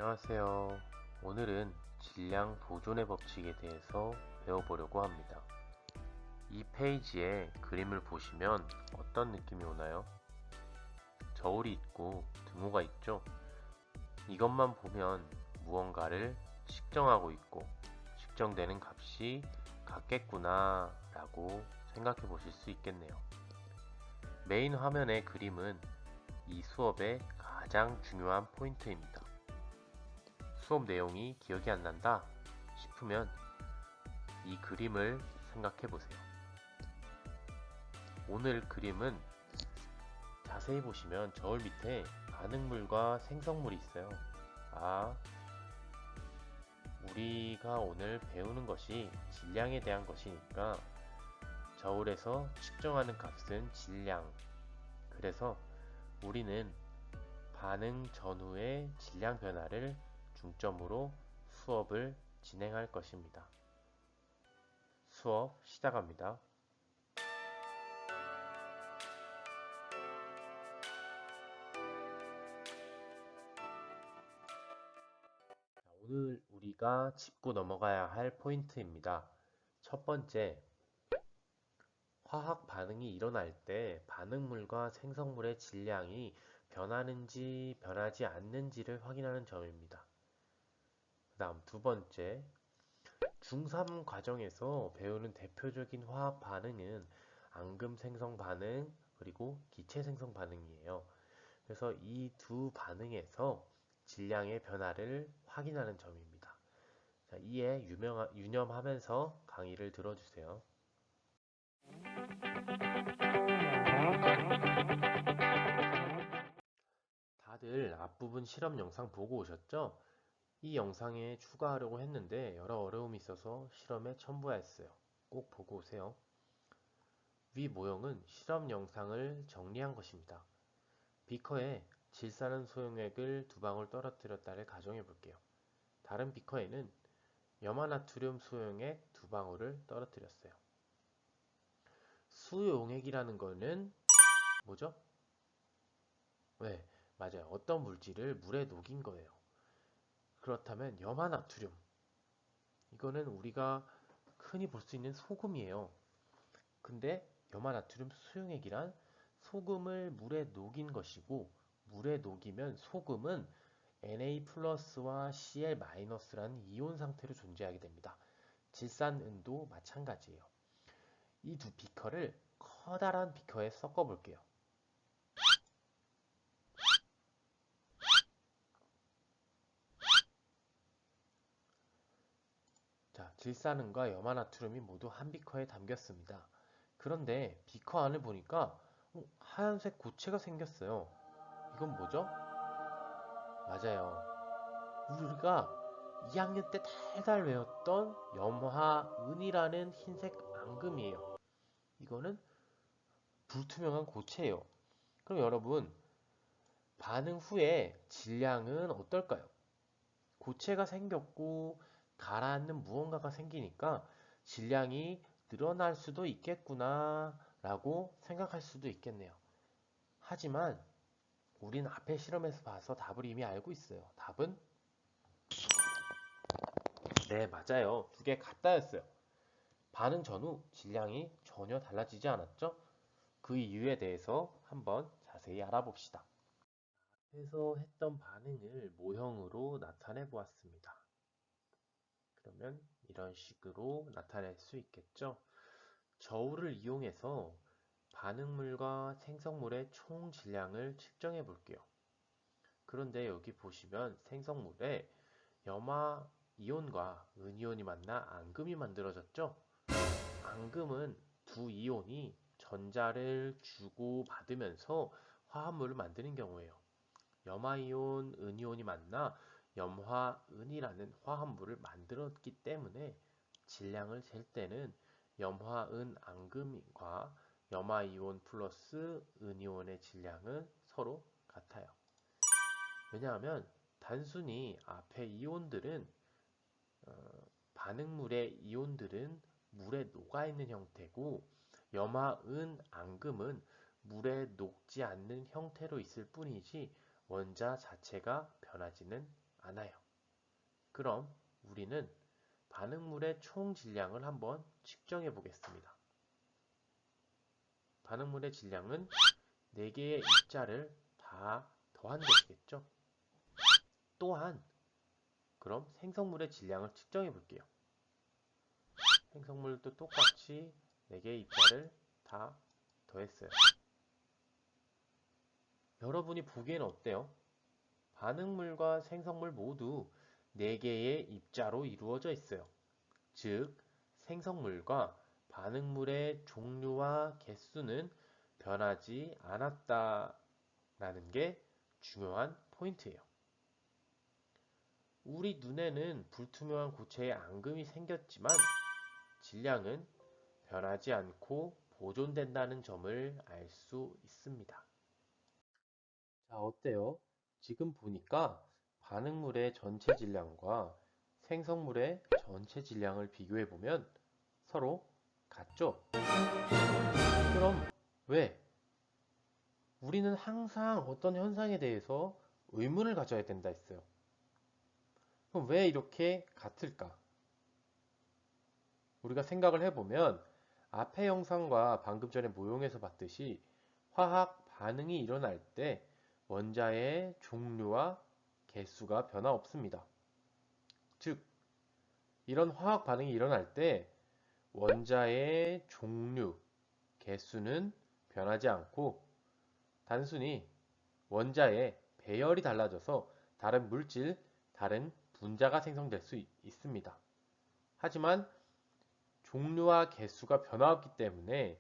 안녕하세요. 오늘은 질량 보존의 법칙에 대해서 배워보려고 합니다. 이 페이지에 그림을 보시면 어떤 느낌이 오나요? 저울이 있고 등호가 있죠? 이것만 보면 무언가를 측정하고 있고 측정되는 값이 같겠구나 라고 생각해 보실 수 있겠네요. 메인 화면의 그림은 이 수업의 가장 중요한 포인트입니다. 수업 내용이 기억이 안 난다 싶으면 이 그림을 생각해 보세요. 오늘 그림은 자세히 보시면 저울 밑에 반응물과 생성물이 있어요. 우리가 오늘 배우는 것이 질량에 대한 것이니까 저울에서 측정하는 값은 질량. 그래서 우리는 반응 전후의 질량 변화를 중점으로 수업을 진행할 것입니다. 수업 시작합니다. 오늘 우리가 짚고 넘어가야 할 포인트입니다. 첫 번째, 화학 반응이 일어날 때 반응물과 생성물의 질량이 변하는지 변하지 않는지를 확인하는 점입니다. 그 다음 두 번째, 중3 과정에서 배우는 대표적인 화학 반응은 앙금 생성 반응 그리고 기체 생성 반응이에요. 그래서 이 두 반응에서 질량의 변화를 확인하는 점입니다. 자, 이에 유념하면서 강의를 들어주세요. 다들 앞부분 실험 영상 보고 오셨죠? 이 영상에 추가하려고 했는데 여러 어려움이 있어서 실험에 첨부했어요. 꼭 보고 오세요. 위 모형은 실험 영상을 정리한 것입니다. 비커에 질산은 소용액을 2방울 떨어뜨렸다를 가정해 볼게요. 다른 비커에는 염화나트륨 소용액 2방울을 떨어뜨렸어요. 수용액이라는 거는 뭐죠? 네, 맞아요. 어떤 물질을 물에 녹인 거예요. 그렇다면 염화나트륨. 이거는 우리가 흔히 볼 수 있는 소금이에요. 근데 염화나트륨 수용액이란 소금을 물에 녹인 것이고, 물에 녹이면 소금은 Na 플러스와 Cl 마이너스라는 이온 상태로 존재하게 됩니다. 질산은도 마찬가지예요. 이 두 비커를 커다란 비커에 섞어 볼게요. 자, 질산은과 염화나트륨이 모두 한 비커에 담겼습니다. 그런데 비커 안을 보니까 하얀색 고체가 생겼어요. 이건 뭐죠? 맞아요. 우리가 2학년 때 달달 외웠던 염화은이라는 흰색 앙금이에요. 이거는 불투명한 고체예요. 그럼 여러분, 반응 후에 질량은 어떨까요? 고체가 생겼고 가라앉는 무언가가 생기니까 질량이 늘어날 수도 있겠구나 라고 생각할 수도 있겠네요. 하지만 우린 앞에 실험에서 봐서 답을 이미 알고 있어요. 답은 네, 맞아요. 두 개 같다였어요. 반응 전후 질량이 전혀 달라지지 않았죠? 그 이유에 대해서 한번 자세히 알아봅시다. 앞에서 했던 반응을 모형으로 나타내 보았습니다. 그러면 이런 식으로 나타낼 수 있겠죠? 저울을 이용해서 반응물과 생성물의 총 질량을 측정해 볼게요. 그런데 여기 보시면 생성물에 염화 이온과 은이온이 만나 앙금이 만들어졌죠? 앙금은 두 이온이 전자를 주고받으면서 화합물을 만드는 경우예요. 염화이온, 은이온이 만나 염화은이라는 화합물을 만들었기 때문에 질량을 잴 때는 염화은 앙금과 염화이온 플러스 은이온의 질량은 서로 같아요. 왜냐하면 단순히 앞에 이온들은 반응물의 이온들은 물에 녹아있는 형태고 염화은 앙금은 물에 녹지 않는 형태로 있을 뿐이지 원자 자체가 변하지는 않아요. 그럼 우리는 반응물의 총 질량을 한번 측정해 보겠습니다. 반응물의 질량은 4개의 입자를 다 더한 것이겠죠? 또한 그럼 생성물의 질량을 측정해 볼게요. 생성물도 똑같이 4개의 입자를 다 더했어요. 여러분이 보기에는 어때요? 반응물과 생성물 모두 4개의 입자로 이루어져 있어요. 즉, 생성물과 반응물의 종류와 개수는 변하지 않았다라는 게 중요한 포인트예요. 우리 눈에는 불투명한 고체에 앙금이 생겼지만 질량은 변하지 않고 보존된다는 점을 알 수 있습니다. 자, 어때요? 지금 보니까 반응물의 전체 질량과 생성물의 전체 질량을 비교해 보면 서로 같죠? 그럼 왜? 우리는 항상 어떤 현상에 대해서 의문을 가져야 된다 했어요. 그럼 왜 이렇게 같을까? 우리가 생각을 해보면 앞의 영상과 방금 전에 모형에서 봤듯이 화학 반응이 일어날 때 원자의 종류와 개수가 변화 없습니다. 즉, 이런 화학 반응이 일어날 때 원자의 종류, 개수는 변하지 않고 단순히 원자의 배열이 달라져서 다른 물질, 다른 분자가 생성될 수 있습니다. 하지만 종류와 개수가 변화없기 때문에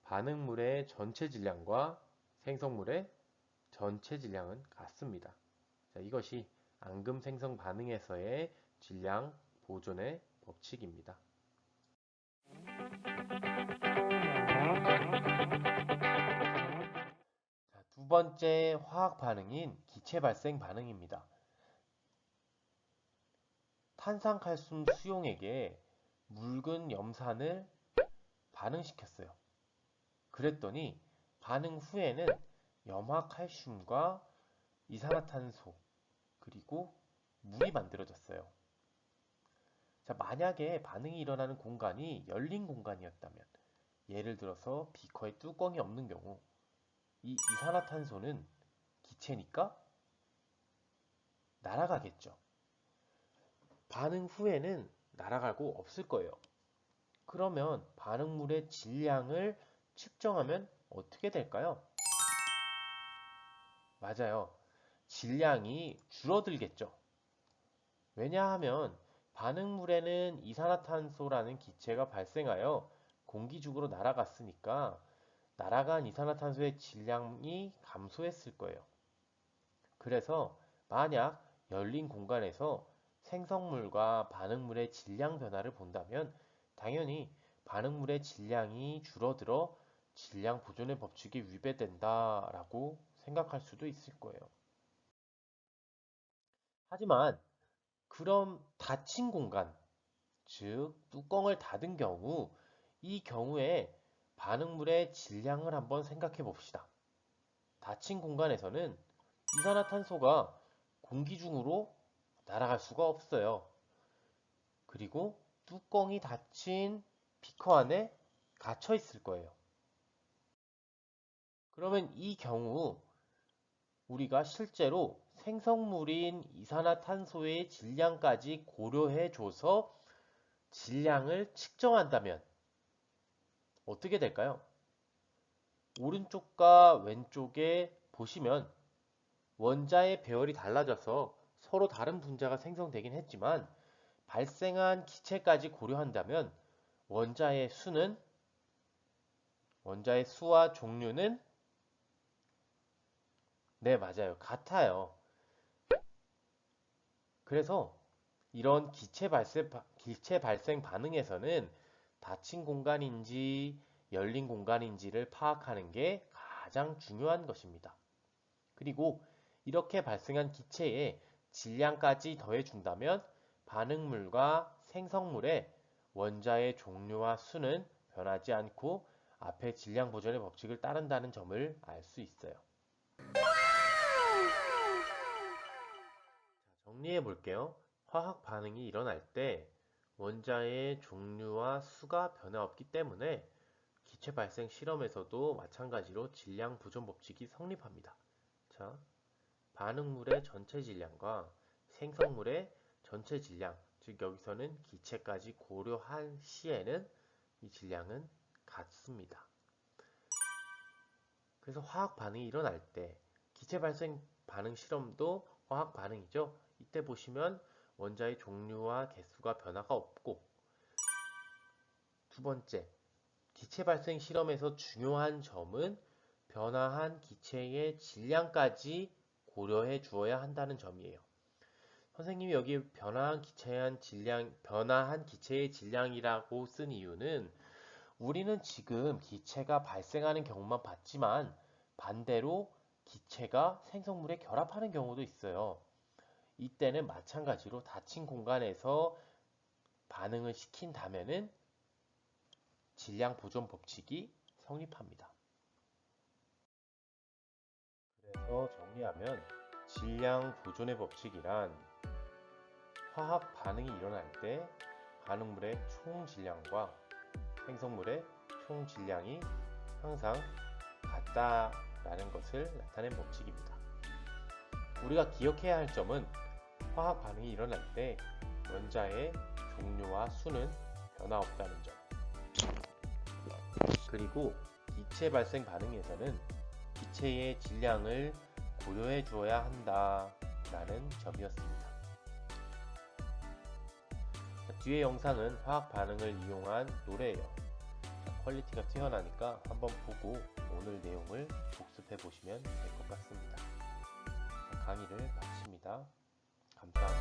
반응물의 전체 질량과 생성물의 전체 질량은 같습니다. 자, 이것이 앙금 생성 반응에서의 질량 보존의 법칙입니다. 자, 두 번째 화학 반응인 기체 발생 반응입니다. 탄산칼슘 수용액에 묽은 염산을 반응시켰어요. 그랬더니 반응 후에는 염화칼슘과 이산화탄소 그리고 물이 만들어졌어요. 자, 만약에 반응이 일어나는 공간이 열린 공간이었다면 예를 들어서 비커에 뚜껑이 없는 경우 이 이산화탄소는 기체니까 날아가겠죠. 반응 후에는 날아가고 없을 거예요. 그러면 반응물의 질량을 측정하면 어떻게 될까요? 맞아요. 질량이 줄어들겠죠. 왜냐하면 반응물에는 이산화탄소라는 기체가 발생하여 공기 중으로 날아갔으니까 날아간 이산화탄소의 질량이 감소했을 거예요. 그래서 만약 열린 공간에서 생성물과 반응물의 질량 변화를 본다면 당연히 반응물의 질량이 줄어들어 질량 보존의 법칙이 위배된다라고 생각할 수도 있을 거예요. 하지만 그럼 닫힌 공간, 즉 뚜껑을 닫은 경우 이 경우에 반응물의 질량을 한번 생각해 봅시다. 닫힌 공간에서는 이산화탄소가 공기 중으로 날아갈 수가 없어요. 그리고 뚜껑이 닫힌 비커 안에 갇혀 있을 거예요. 그러면 이 경우 우리가 실제로 생성물인 이산화탄소의 질량까지 고려해 줘서 질량을 측정한다면 어떻게 될까요? 오른쪽과 왼쪽에 보시면 원자의 배열이 달라져서 서로 다른 분자가 생성되긴 했지만 발생한 기체까지 고려한다면 원자의 수는 원자의 수와 종류는 네, 맞아요. 같아요. 그래서 이런 기체 발생 반응에서는 닫힌 공간인지 열린 공간인지를 파악하는 게 가장 중요한 것입니다. 그리고 이렇게 발생한 기체에 질량까지 더해준다면 반응물과 생성물의 원자의 종류와 수는 변하지 않고 앞의 질량 보존의 법칙을 따른다는 점을 알 수 있어요. 정리해 볼게요. 화학 반응이 일어날 때 원자의 종류와 수가 변화 없기 때문에 기체 발생 실험에서도 마찬가지로 질량 보존 법칙이 성립합니다. 자, 반응물의 전체 질량과 생성물의 전체 질량, 즉 여기서는 기체까지 고려한 시에는 이 질량은 같습니다. 그래서 화학 반응이 일어날 때 기체 발생 반응 실험도 화학 반응이죠. 이때 보시면 원자의 종류와 개수가 변화가 없고, 두 번째, 기체 발생 실험에서 중요한 점은 변화한 기체의 질량까지 고려해 주어야 한다는 점이에요. 선생님이 여기 변화한 기체의 질량이라고 쓴 이유는 우리는 지금 기체가 발생하는 경우만 봤지만 반대로 기체가 생성물에 결합하는 경우도 있어요. 이때는 마찬가지로 닫힌 공간에서 반응을 시킨다면은 질량 보존 법칙이 성립합니다. 그래서 정리하면 질량 보존의 법칙이란 화학 반응이 일어날 때 반응물의 총 질량과 생성물의 총 질량이 항상 같다라는 것을 나타낸 법칙입니다. 우리가 기억해야 할 점은 화학 반응이 일어날 때 원자의 종류와 수는 변화 없다는 점. 그리고 기체 발생 반응에서는 기체의 질량을 고려해 주어야 한다라는 점이었습니다. 뒤에 영상은 화학 반응을 이용한 노래예요. 퀄리티가 뛰어나니까 한번 보고 오늘 내용을 복습해 보시면 될 것 같습니다. 강의를 마칩니다. 감사합니다.